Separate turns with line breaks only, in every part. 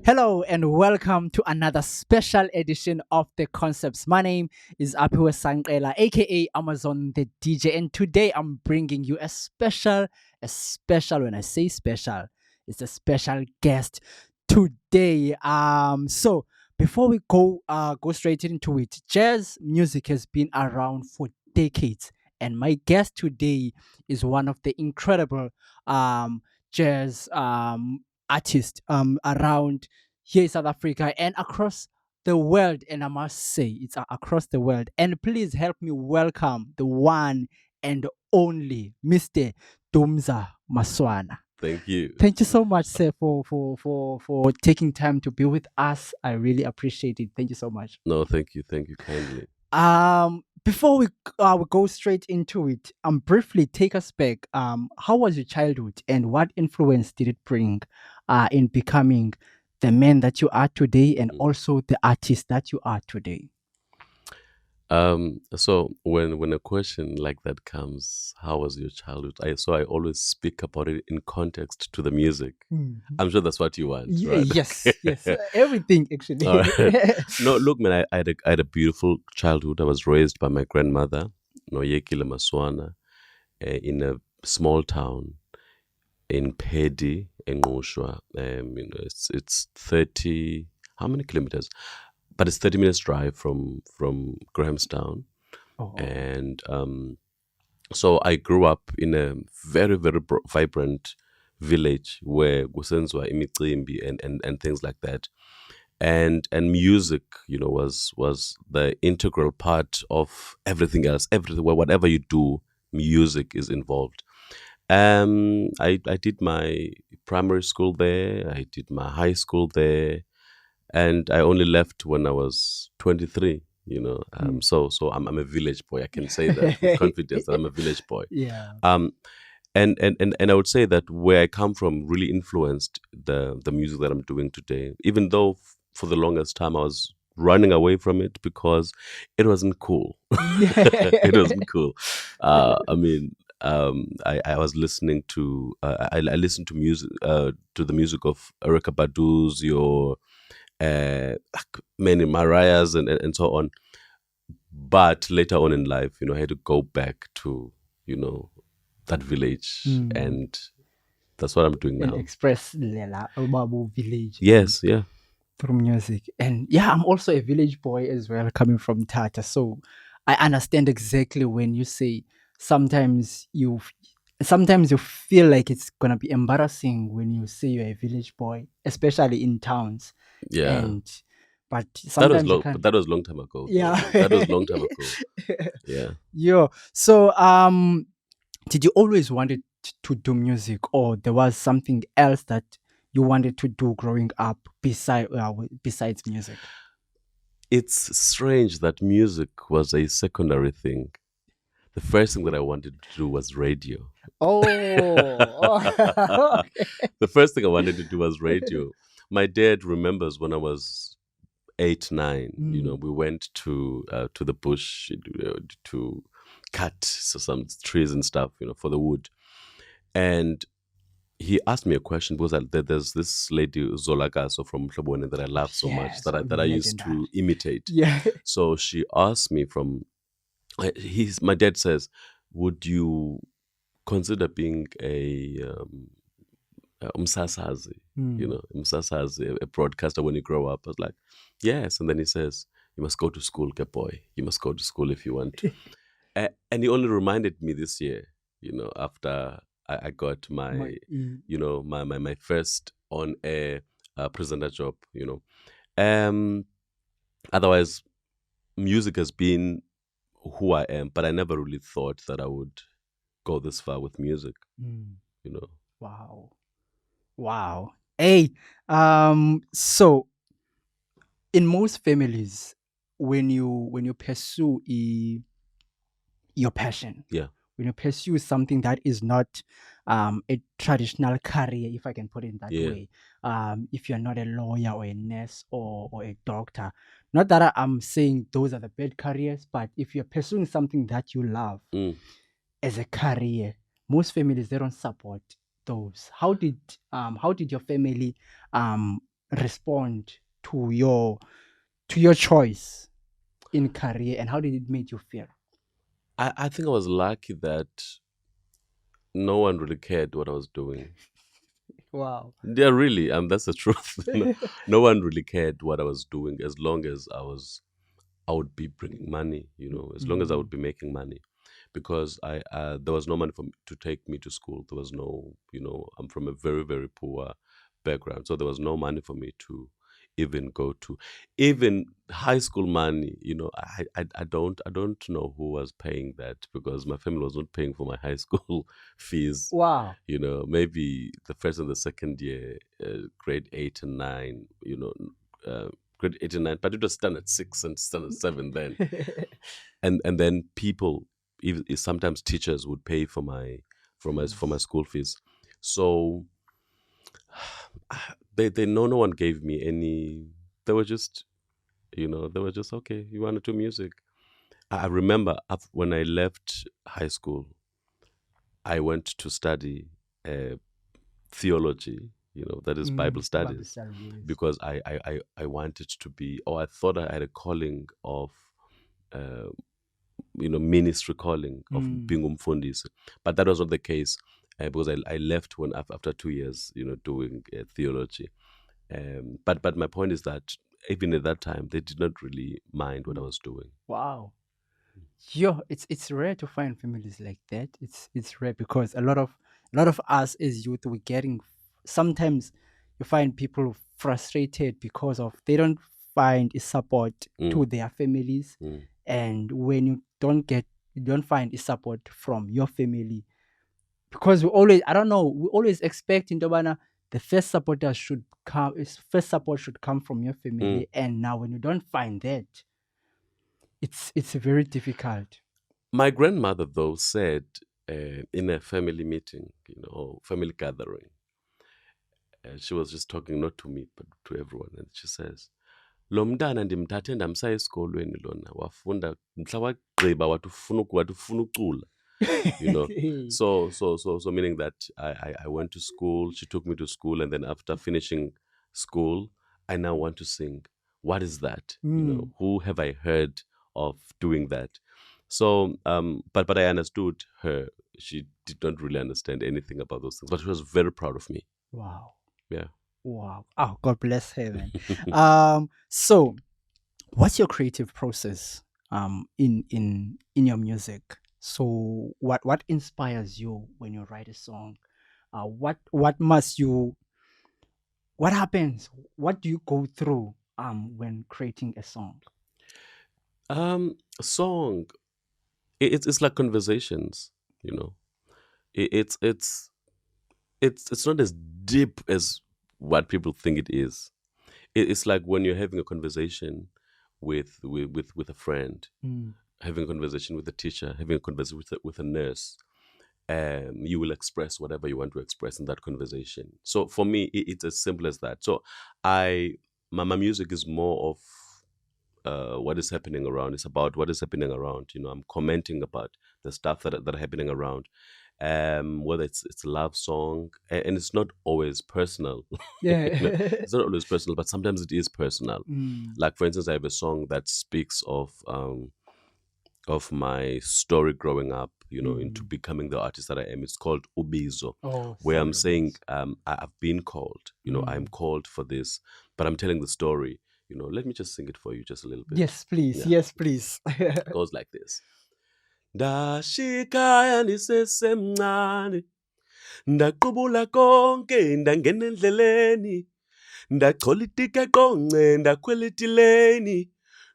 Hello and welcome to another special edition of The Concepts. My name is Apiwe, aka Amazon the DJ, and today I'm bringing you a special. When I say special, it's a special guest today. So before we go straight into it, jazz music has been around for decades, and my guest today is one of the incredible jazz artists around here in South Africa and across the world. And I must say, it's across the world. And please help me welcome the one and only Mr. Dumza Maswana.
Thank you.
Thank you so much, sir, for taking time to be with us. I really appreciate it. Thank you so much.
No, thank you. Thank you kindly.
Before we go straight into it, briefly take us back. How was your childhood, and what influence did it bring, in becoming the man that you are today, and also the artist that you are today?
So when a question like that comes, how was your childhood? I always speak about it in context to the music. I'm sure that's what you want, right?
Yes, yes, everything actually.
All right. No, look, man, I had a beautiful childhood. I was raised by my grandmother, Noyekile Maswana, in a small town in Pedi, in Ngoshwa. It's 30, how many kilometers? But it's 30 minutes drive from Grahamstown.
Oh,
And so I grew up in a very, very vibrant village where Gusenzwa, Imicimbi and things like that. And music, was the integral part of everything else. Whatever you do, music is involved. I did my primary school there. I did my high school there, and I only left when I was 23. So I'm a village boy. I can say that with confidence that I'm a village boy.
yeah.
And I would say that where I come from really influenced the music that I'm doing today. Even though for the longest time I was running away from it because it wasn't cool. It wasn't cool. I was listening to I listened to music to the music of Erykah Badu's, your many Mariah's and so on. But later on in life, I had to go back to that village, and that's what I'm doing
And
now.
express Lela Ubabu village.
Yes, yeah.
Through music. And yeah, I'm also a village boy as well, coming from Tata. So I understand exactly when you say sometimes you feel like it's gonna be embarrassing when you say you're a village boy, especially in towns.
Yeah.
But
That was
sometimes you
long,
can't.
but that was long time ago.
Yeah.
That was long time ago. Yeah.
Yeah. So did you always wanted to do music, or there was something else that you wanted to do growing up besides music?
It's strange that music was a secondary thing. The first thing that I wanted to do was radio.
Oh, okay.
The first thing I wanted to do was radio. My dad remembers when I was 8, 9. We went to the bush to cut some trees and stuff, for the wood. And he asked me a question because there's this lady Zolagaso from Umhlobo Wenene that I love so much
Yes,
that I used to
legendary.
imitate.
Yeah.
So she asked me my dad says, would you consider being a umsasazi, umsasazi, a broadcaster when you grow up? I was like, yes. And then he says, you must go to school, get boy. You must go to school if you want to. And he only reminded me this year, after I got my my first on air presenter job. Otherwise, music has been who I am, but I never really thought that I would go this far with music.
Wow. Wow. Hey, so in most families, when you pursue your passion,
Yeah.
when you pursue something that is not a traditional career, if I can put it that
Yeah.
way, if you're not a lawyer or a nurse or a doctor, not that I'm saying those are the bad careers, but if you're pursuing something that you love as a career, most families, they don't support those. How did your family respond to your choice in career, and how did it make you feel?
I think I was lucky that no one really cared what I was doing.
Wow.
Yeah, really. That's the truth. No one really cared what I was doing as long as I would be bringing money, as long as I would be making money. Because there was no money to take me to school. There was no, I'm from a very, very poor background. So there was no money for me to even go to. Even high school money, I don't know who was paying that because my family was not paying for my high school fees.
Wow.
Maybe the first and the second year, grade 8 and 9, grade 8 and 9, but it was standard 6 and standard 7 then. And then people, if sometimes teachers would pay for my school fees. So they no one gave me any. They were just okay. You want to do music? I remember when I left high school, I went to study theology. That is Bible
Bible
studies,
study, yes.
because I wanted to be, or I thought I had a calling of uh, ministry calling of being umfundisi. But that was not the case, because I left when after 2 years, doing theology. But my point is that even at that time, they did not really mind what I was doing.
Wow. Yeah, it's rare to find families like that. It's rare because a lot of us as youth we're getting, sometimes you find people frustrated because of they don't find a support to their families, and when you don't find a support from your family, because I don't know, we always expect in Dobana the first support should come from your family, and now when you don't find that, it's very difficult.
My grandmother, though, said in a family meeting, or family gathering, she was just talking not to me but to everyone, and she says, lo mntana ndimthathe ndamsa esikolweni lona wafunda mhla wagqiba wathi ufuna ucula. So meaning that I went to school, she took me to school, and then after finishing school, I now want to sing. What is that? Who have I heard of doing that? So but I understood her. She did not really understand anything about those things, but she was very proud of me.
Wow.
Yeah.
Wow. Oh, God bless her, man. So what's your creative process in your music? So what inspires you when you write a song? What happens? What do you go through when creating a song?
Song. It's like conversations, you know. It's not as deep as what people think it is. It's like when you're having a conversation with a friend, having a conversation with a teacher, having a conversation with a nurse. You will express whatever you want to express in that conversation. So for me, it's as simple as that. So my music is more of what is happening around. It's about what is happening around. I'm commenting about the stuff that are happening around. Whether it's a love song, and it's not always personal.
Yeah.
It's not always personal, but sometimes it is personal. Like, for instance, I have a song that speaks of my story growing up, into becoming the artist that I am. It's called Ubizo,
Oh,
where I'm saying,
sorry.
I've been called, I'm called for this, but I'm telling the story. Let me just sing it for you just a little bit.
Yes, please.
Yeah.
Yes, please.
It goes like this. Ndashikaya ndisesemncane, ndaqubula konke ndangena endleleni, ndachola itika qonce ndakhwela itileni,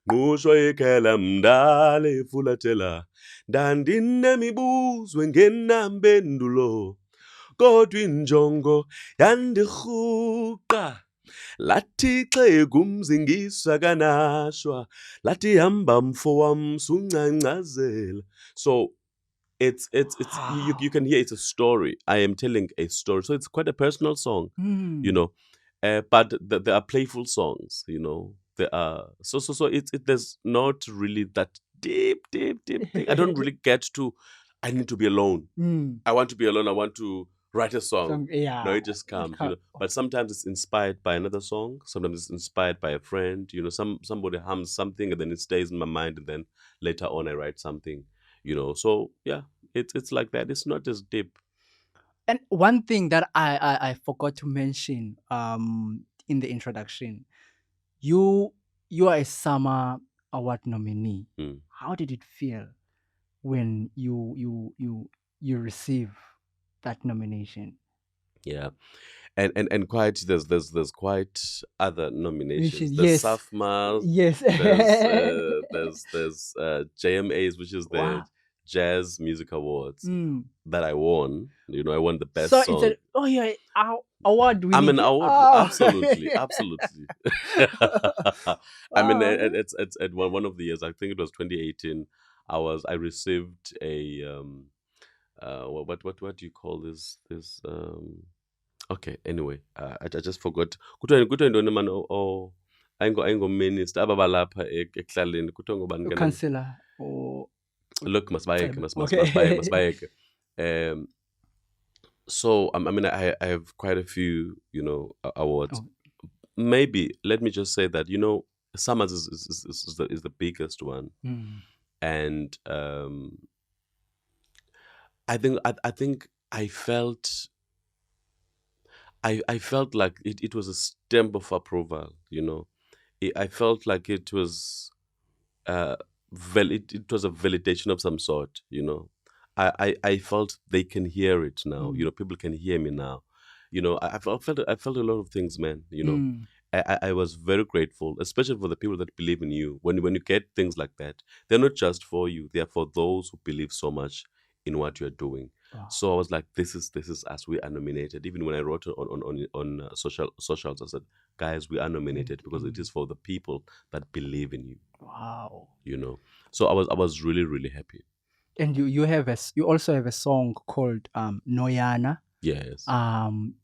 ngqusho ikhela mndala efulathela, ndandinemibuzo engenampendulo, kodwa injongo yandirhuqa. Lathi xegumzingisa kanashwa, lathi hamba mfo wam sungcangcazela. So it's you can hear it's a story. I am telling a story, so it's quite a personal song, but there are playful songs, there are so there's not really that deep thing. I don't really get to, I need to be alone. I want to be alone. I want to write a song.
Some, yeah.
No, it just comes, you know. But sometimes it's inspired by another song. Sometimes it's inspired by a friend. You know, somebody hums something and then it stays in my mind, and then later on I write something. You know, so yeah, it's like that. It's not just deep.
And one thing that I forgot to mention in the introduction, you are a Summer Award nominee.
Mm.
How did it feel when you receive that nomination?
Yeah, and quite there's quite other nominations.
Yes.
There's SAFMAs.
Yes.
There's JMAs, which is the
Wow.
Jazz Music Awards
Mm.
that I won. You know, I won the best
So
song.
it's award winning.
I'm an award,
Oh.
absolutely. I mean, it's at one of the years. I think it was 2018. I received a what do you call this okay, anyway, I just forgot. Kuthiwa yintoni man ayingo minister aba balapha ekuhlaleni kuthiwa ngobani ke?
Councillor or
Look, masbayeke.
Okay.
So I mean, I have quite a few, you know, awards.
Oh.
Maybe let me just say that, you know, Summers is the biggest one, and I think I felt like it was a stamp of approval. You know, I felt like it was it was a validation of some sort. You know, I felt they can hear it now. You know, people can hear me now. You know, I felt a lot of things, man. You know, I was very grateful, especially for the people that believe in you. When you get things like that, they're not just for you; they are for those who believe so much in what you're doing.
Wow.
So I was like, this is us. We are nominated. Even when I wrote it on socials, I said, guys, we are nominated because it is for the people that believe in you.
Wow.
You know, so I was really, really happy.
And you also have a song called Noyana.
Yes.
I'm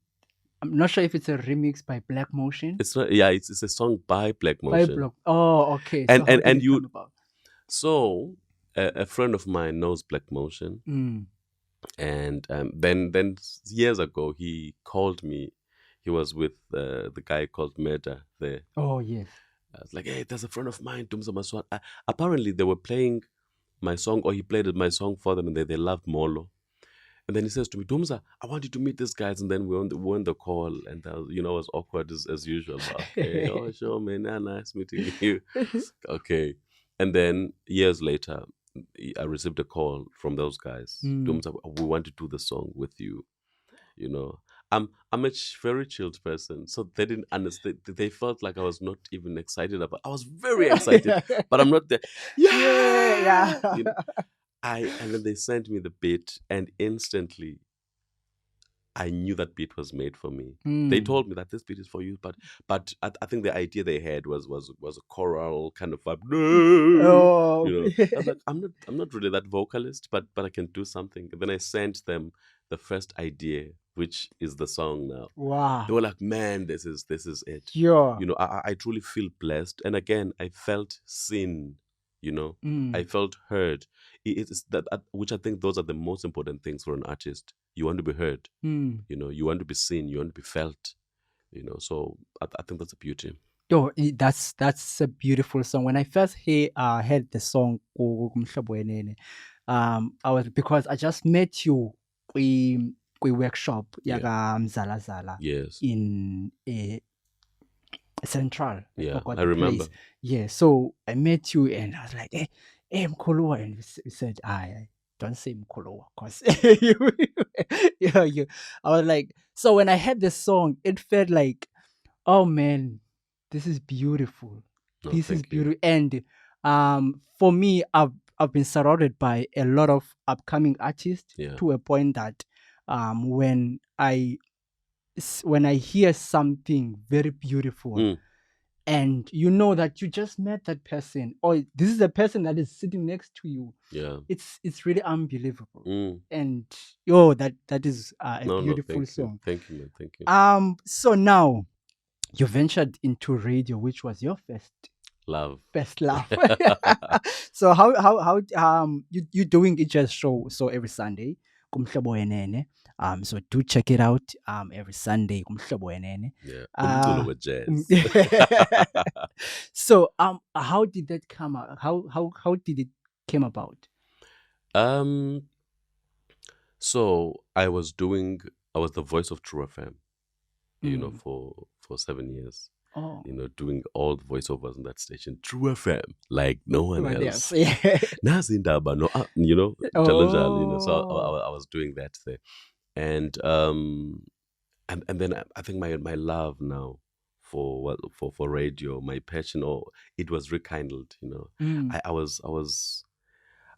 not sure if it's a remix by Black Motion.
It's not. Yeah, it's a song by Black Motion.
Oh, okay.
And
so
and you. So a friend of mine knows Black Motion. And then years ago he called me. He was with the guy called Meda there.
Oh yes.
I was like, hey, there's a friend of mine, Dumza Maswana. Apparently they were playing my song, or he played my song for them, and they loved Molo. And then he says to me, Dumza, I want you to meet these guys. And then we're on the call, and you know, it was awkward as usual. Okay, oh sure, man, nice meeting you. Okay, and then years later, I received a call from those guys. Dumza, we want to do the song with you. You know, I'm a very chilled person, so they didn't understand. They felt like I was not even excited about. I was very excited, but I'm not there. Yeah. You know, and then they sent me the beat, and instantly I knew that beat was made for me. They told me that this beat is for you, but I think the idea they had was a choral kind of vibe.
Oh.
You know, I was like, I'm not really that vocalist, but I can do something. And then I sent them the first idea, which is the song now.
Wow.
They were like, man, this is it.
Yeah.
You know, I truly feel blessed. And again, I felt seen. You know, I felt heard. It is that, which I think those are the most important things for an artist. You want to be heard. You know, you want to be seen. You want to be felt. You know, so I think that's a beauty.
Yo, that's a beautiful song. When I first heard the song Umhlobo Wenene, I was, because I just met you we workshop yaga Mzala Zala.
Yes.
In a Central.
Yeah, I remember.
Place. Yeah, so I met you and I was like, hey Umculo, and we said, I don't say Umculo, because I was like, so when I heard the song, it felt like, oh man, this is beautiful. This is beautiful. And for me, I've been surrounded by a lot of upcoming artists to a point that when I hear something very beautiful, and you know that you just met that person, or this is the person that is sitting next to you. Yeah, it's really unbelievable. And that is a beautiful song.
Thank you, man. Thank you.
So now you ventured into radio, which was your first love. So how you doing weJazz show? So every Sunday, Umhlobo Wenene. So do check it out every Sunday. Umhlobo Wenene.
Yeah. Umculo weJazz.
So how did that come out? How did it came about?
So I was the voice of True FM, for 7 years.
Oh.
Doing all the voiceovers on that station, True FM, like no one else.
Yeah.
Nazindaba, no, So I was doing that there, and then I think my love now for radio, my passion, it was rekindled.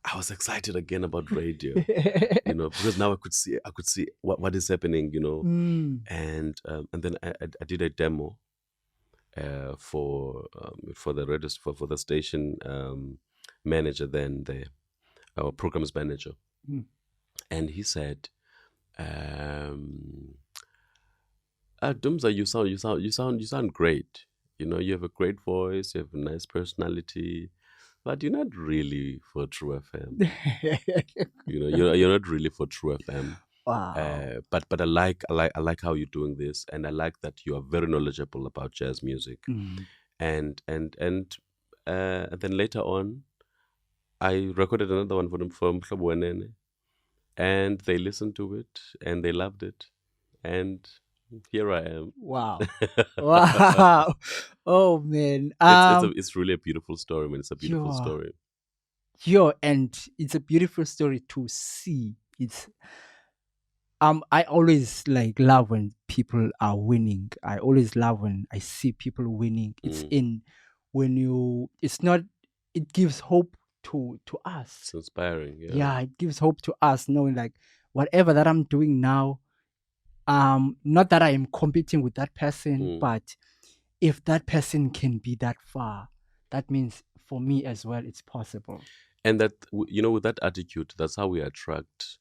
I was excited again about radio, because now I could see what is happening, and then I did a demo for the radio, for the station manager, then our programs manager, and he said, Dumza, you sound great. You have a great voice, you have a nice personality, but you're not really for True FM. You're not really for True FM.
Wow.
But I like how you're doing this, and I like that you are very knowledgeable about jazz music. And then later on, I recorded another one for them from Umhlobo Wenene, and they listened to it and they loved it, and here I am.
Wow. Wow. Oh man.
It's really a beautiful story, man. It's a beautiful story.
And it's a beautiful story to see. It's I always love when people are winning. I always love when I see people winning. It's it gives hope to us.
It's inspiring.
Yeah, it gives hope to us, knowing whatever that I'm doing now, not that I am competing with that person, but if that person can be that far, that means for me as well, it's possible.
And that, with that attitude, that's how we attract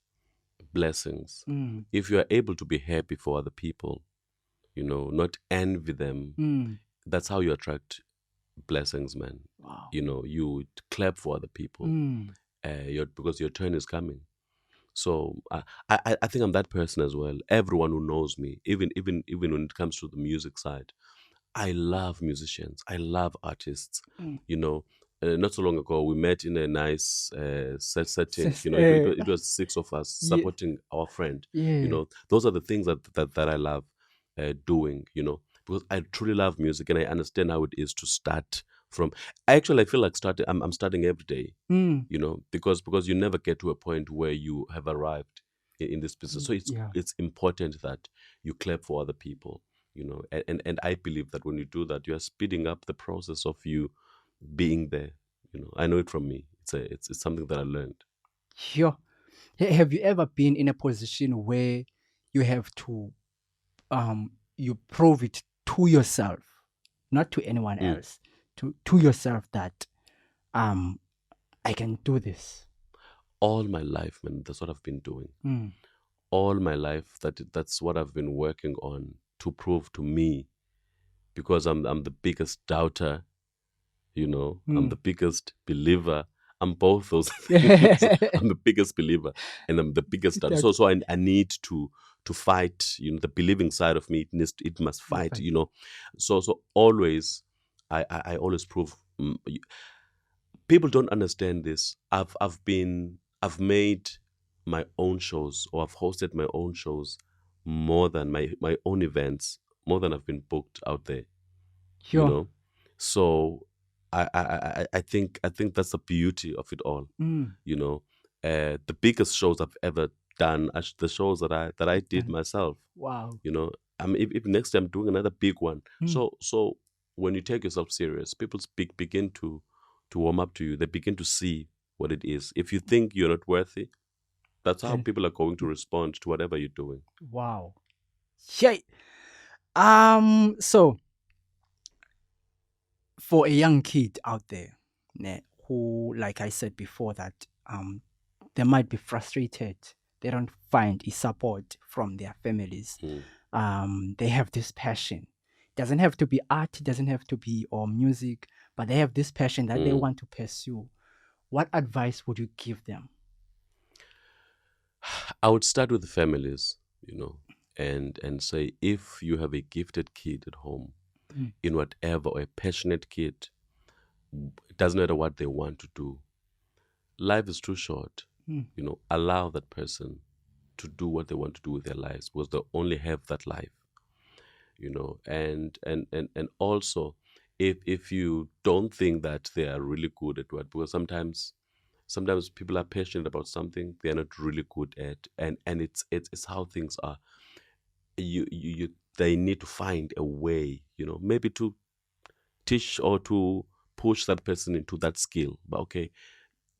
blessings. If you are able to be happy for other people, not envy them, that's how you attract blessings, man.
Wow.
You clap for other people because your turn is coming. So I think I'm that person as well. Everyone who knows me, even when it comes to the music side, I love musicians. I love artists. Not so long ago, we met in a nice setting. It was 6 of us supporting our friend.
Yeah.
Those are the things that I love doing. Because I truly love music, and I understand how it is to start from. I feel like I'm starting every day. Because you never get to a point where you have arrived in this business. So it's important that you clap for other people. And I believe that when you do that, you are speeding up the process of you being there. I know it from me. It's something that I learned.
Sure. Have you ever been in a position where you have to you prove it to yourself, not to anyone else, to yourself that I can do this?
All my life, man, that's what I've been doing. All my life, that's what I've been working on, to prove to me, because I'm the biggest doubter. I'm the biggest believer. I'm both those things. I'm the biggest believer and I'm the biggest doubter. So I need to fight. The believing side of me, it must fight. So always, I always prove. People don't understand this. I've made my own shows, or I've hosted my own shows more than my own events, more than I've been booked out there.
Sure.
So I think that's the beauty of it all. The biggest shows I've ever done are the shows that I did myself.
Wow.
If next time I'm doing another big one. So when you take yourself serious, people begin to warm up to you. They begin to see what it is. If you think you're not worthy, that's how people are going to respond to whatever you're doing.
Wow. Yeah. So for a young kid out there, who, like I said before, that they might be frustrated, they don't find support from their families. They have this passion. It doesn't have to be art, it doesn't have to be music, but they have this passion that they want to pursue. What advice would you give them?
I would start with the families, and say if you have a gifted kid at home,
Mm.
in whatever, or a passionate kid, it doesn't matter what they want to do. Life is too short.
Mm.
Allow that person to do what they want to do with their lives, because they only have that life. And also, if you don't think that they are really good at what, because sometimes people are passionate about something they're not really good at, and it's how things are. They need to find a way, maybe to teach or to push that person into that skill. But okay,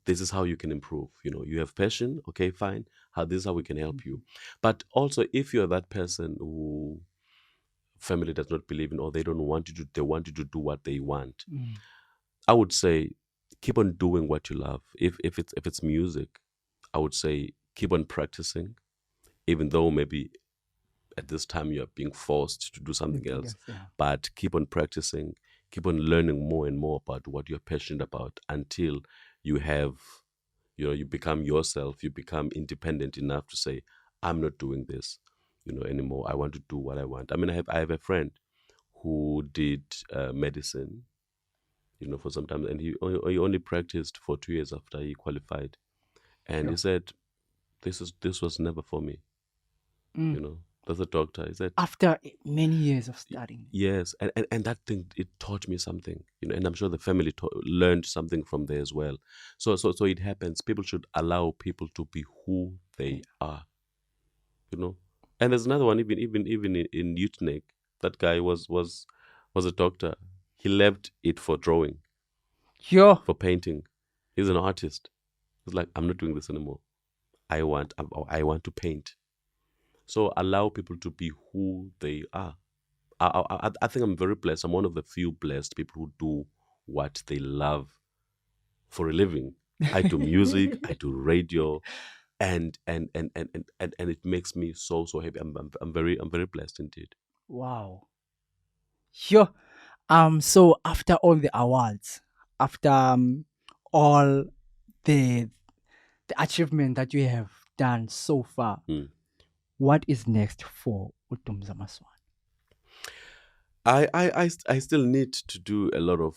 this is how you can improve. You have passion, okay, fine. How This is how we can help you. But also, if you're that person who family does not believe in, or they don't want you to, they want you to do what they want,
Mm.
I would say keep on doing what you love. If it's music, I would say keep on practicing, even though maybe at this time you're being forced to do something
Something
else.
else, yeah.
But keep on practicing, keep on learning more and more about what you're passionate about, until you have, you become yourself, you become independent enough to say, I'm not doing this, anymore. I want to do what I want. I mean, I have a friend who did medicine, for some time, and he only practiced for 2 years after he qualified, and he
Sure.
said, this was never for me.
Mm.
That's a doctor. He said,
After many years of studying.
yes, and that thing, it taught me something, and I'm sure the family learned something from there as well. So it happens. People should allow people to be who they are, you know. And there's another one, even in Utnik, that guy was a doctor. He left it for drawing,
Yo.
for painting. He's an artist. He's like, I'm not doing this anymore. I want to paint. So allow people to be who they are. I think I'm very blessed. I'm one of the few blessed people who do what they love for a living. I do music, I do radio, and it makes me so happy. I'm very blessed indeed.
Wow. Yo. So after all the awards, after all the the achievement that you have done so far,
Mm.
what is next for Dumza Maswana?
I still need to do a lot of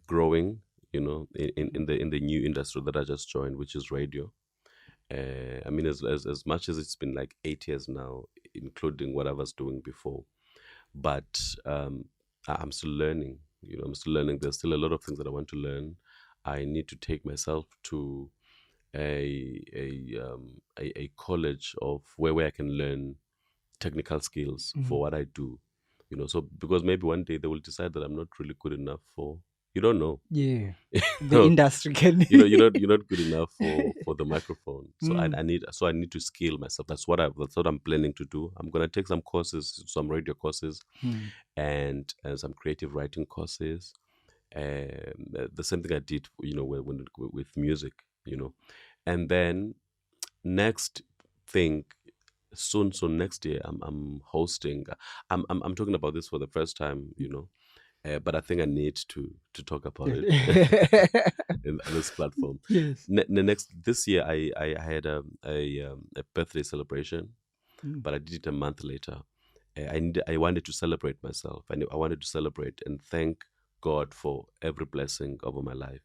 growing, in the new industry that I just joined, which is radio. I mean, as much as it's been like 8 years now, including what I was doing before, but I'm still learning. I'm still learning. There's still a lot of things that I want to learn. I need to take myself to a college of where I can learn technical skills for what I do. So because maybe one day they will decide that I'm not really good enough for. You don't know.
Yeah. The
No,
industry can.
you're not good enough for the microphone. So I,
Mm.
I need so I need to skill myself. That's what I'm planning to do. I'm gonna take some courses, some radio courses,
Mm.
and some creative writing courses. The same thing I did, with music, and then next thing, soon next year, I'm hosting. I'm talking about this for the first time, but I think I need to talk about it in this platform.
Yes.
Next this year, I had a birthday celebration,
Mm.
but I did it a month later. I wanted to celebrate myself. I wanted to celebrate and thank God for every blessing over my life.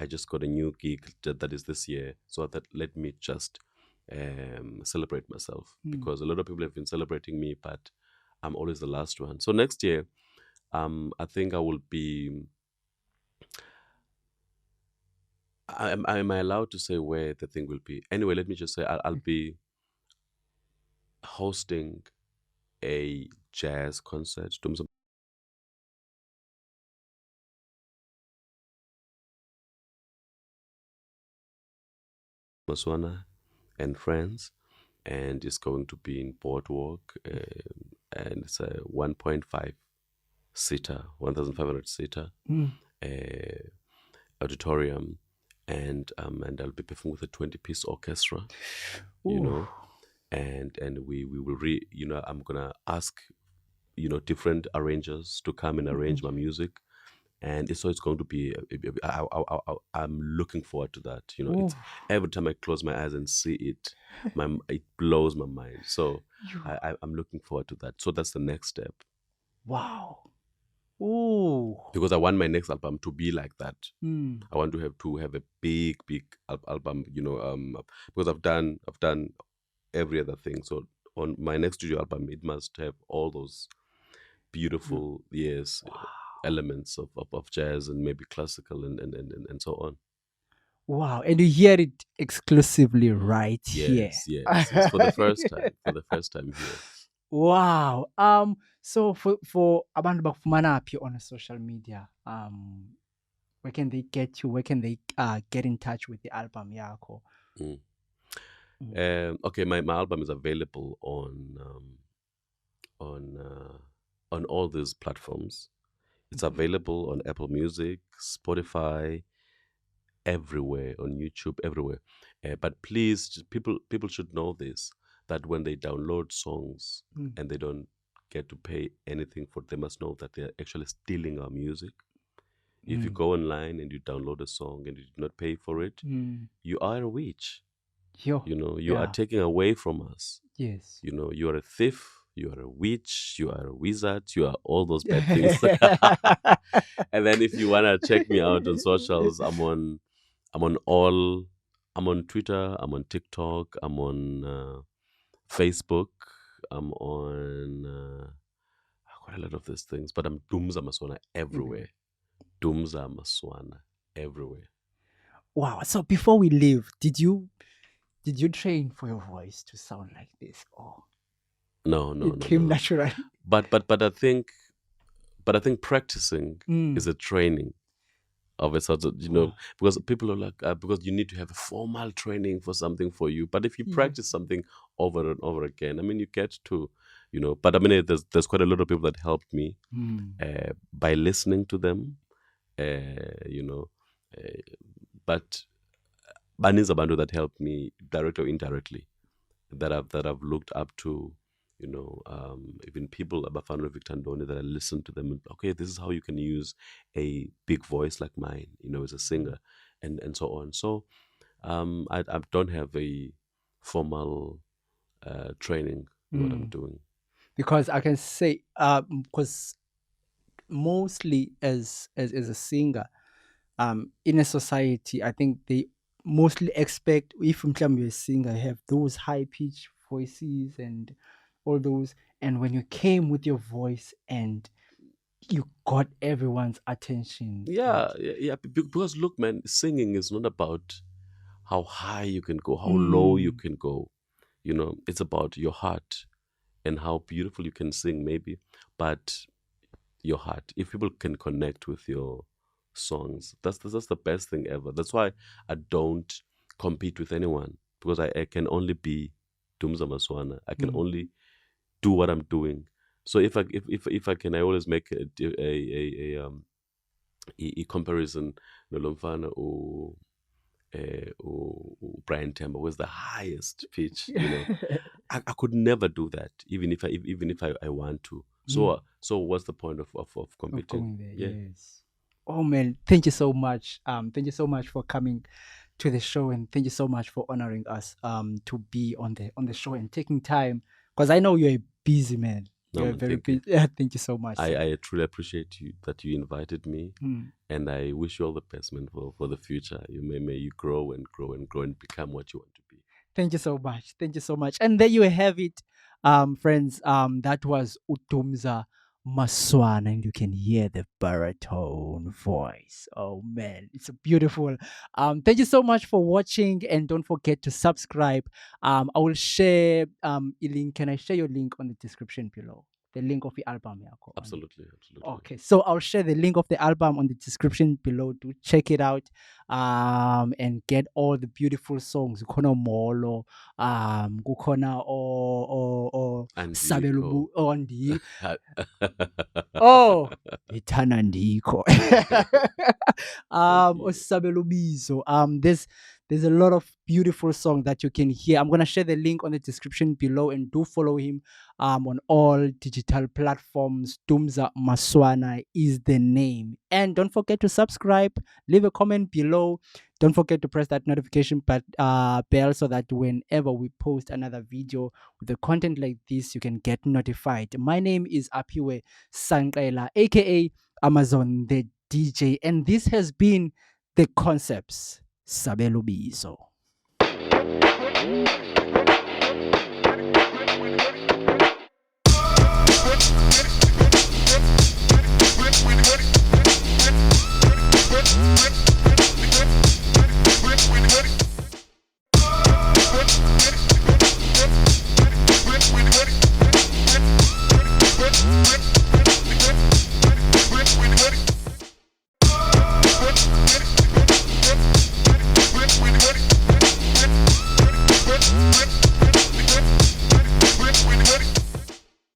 I just got a new gig that is this year, so that let me just celebrate myself, because a lot of people have been celebrating me, but I'm always the last one. So next year, I think I will be. Am I allowed to say where the thing will be? Anyway, let me just say I'll be hosting a jazz concert. Dumza Maswana and friends, and it's going to be in Boardwalk, and it's a 1.5 seater, 1,500 seater
Mm.
auditorium, and I'll be performing with a 20-piece orchestra, you
Ooh.
know, and we will I'm gonna ask different arrangers to come and arrange my music, and so it's going to be. I'm looking forward to that. You know,
Ooh.
it's every time I close my eyes and see it, it blows my mind. So I'm looking forward to that. So that's the next step.
Wow. Ooh.
Because I want my next album to be like that.
Mm.
I want to have a big album. You know, because I've done every other thing. So on my next studio album, it must have all those beautiful elements of jazz and maybe classical and so on.
Wow. And you hear it exclusively right here.
Yes, it's for the first time. For the first time here.
Wow. So for abantu bakufumana phi on social media, where can they get you? Where can they get in touch with the album yakho?
Okay, my album is available on all these platforms. It's available on Apple Music, Spotify, everywhere, on YouTube, everywhere. But please, people should know this, that when they download songs and they don't get to pay anything for it, they must know that they're actually stealing our music. If you go online and you download a song and you did not pay for it, you are a witch.
Yo.
You know, you are taking away from us.
Yes.
You know, you are a thief, you are a witch, you are a wizard, you are all those bad things. And then if you wanna check me out on socials, I'm on Twitter, I'm on TikTok, I'm on Facebook, I'm on quite a lot of these things, but I'm Dumza Maswana everywhere. Dumza Maswana everywhere.
Wow. So before we leave, did you train for your voice to sound like this? Or
no,
it came
no.
naturally?
But I think practicing is a training of a sort of, you know, because people are like, because you need to have a formal training for something for you. But if you practice something over and over again, I mean, you get to, you know, but I mean, there's quite a lot of people that helped me by listening to them, you know, but Baninza Bandu that helped me directly or indirectly, that I've looked up to, you know, even people, Abafano Victor Ndoni, that I listen to them and, okay, this is how you can use a big voice like mine, you know, as a singer, and so on. So I don't have a formal training in what I'm doing.
Because I can say, because mostly as a singer, in a society, I think they mostly expect, if you're a singer, have those high pitched voices and all those. And when you came with your voice and you got everyone's attention.
Yeah. Because look, man, singing is not about how high you can go, how low you can go. You know, it's about your heart and how beautiful you can sing, maybe, but your heart. If people can connect with your songs, that's the best thing ever. That's why I don't compete with anyone, because I can only be Dumza Maswana. I can only do what I'm doing. So if I can, I always make a comparison. Nolomfana or Brian Temba was the highest pitch. You know, I could never do that, even if I want to. So what's the point of competing?
Yes. Oh man, thank you so much. Thank you so much for coming to the show, and thank you so much for honoring us to be on the show and taking time, because I know you're a busy man. You're very busy. Yeah, thank you so much.
I truly appreciate that you invited me, and I wish you all the best, man, for the future. May you grow and grow and grow and become what you want to be.
Thank you so much. Thank you so much. And there you have it, friends. That was Dumza Maswana, and you can hear the baritone voice. Oh man, it's beautiful. Thank you so much for watching, and don't forget to subscribe. I will share a link. Can I share your link on the description below? The link of the album, Yako.
Absolutely.
Okay, so I'll share the link of the album on the description below to check it out, and get all the beautiful songs. Kukhona Molo, kukhona o Sabelubu Ondi. Oh, Itana Ndiko. Osabelubizo. There's a lot of beautiful songs that you can hear. I'm going to share the link on the description below, and do follow him on all digital platforms. Dumza Maswana is the name. And don't forget to subscribe, leave a comment below. Don't forget to press that notification bell so that whenever we post another video with the content like this, you can get notified. My name is Apiwe Sankela, aka Amazon the DJ, and this has been TheConcepts. Sabelo Bizo.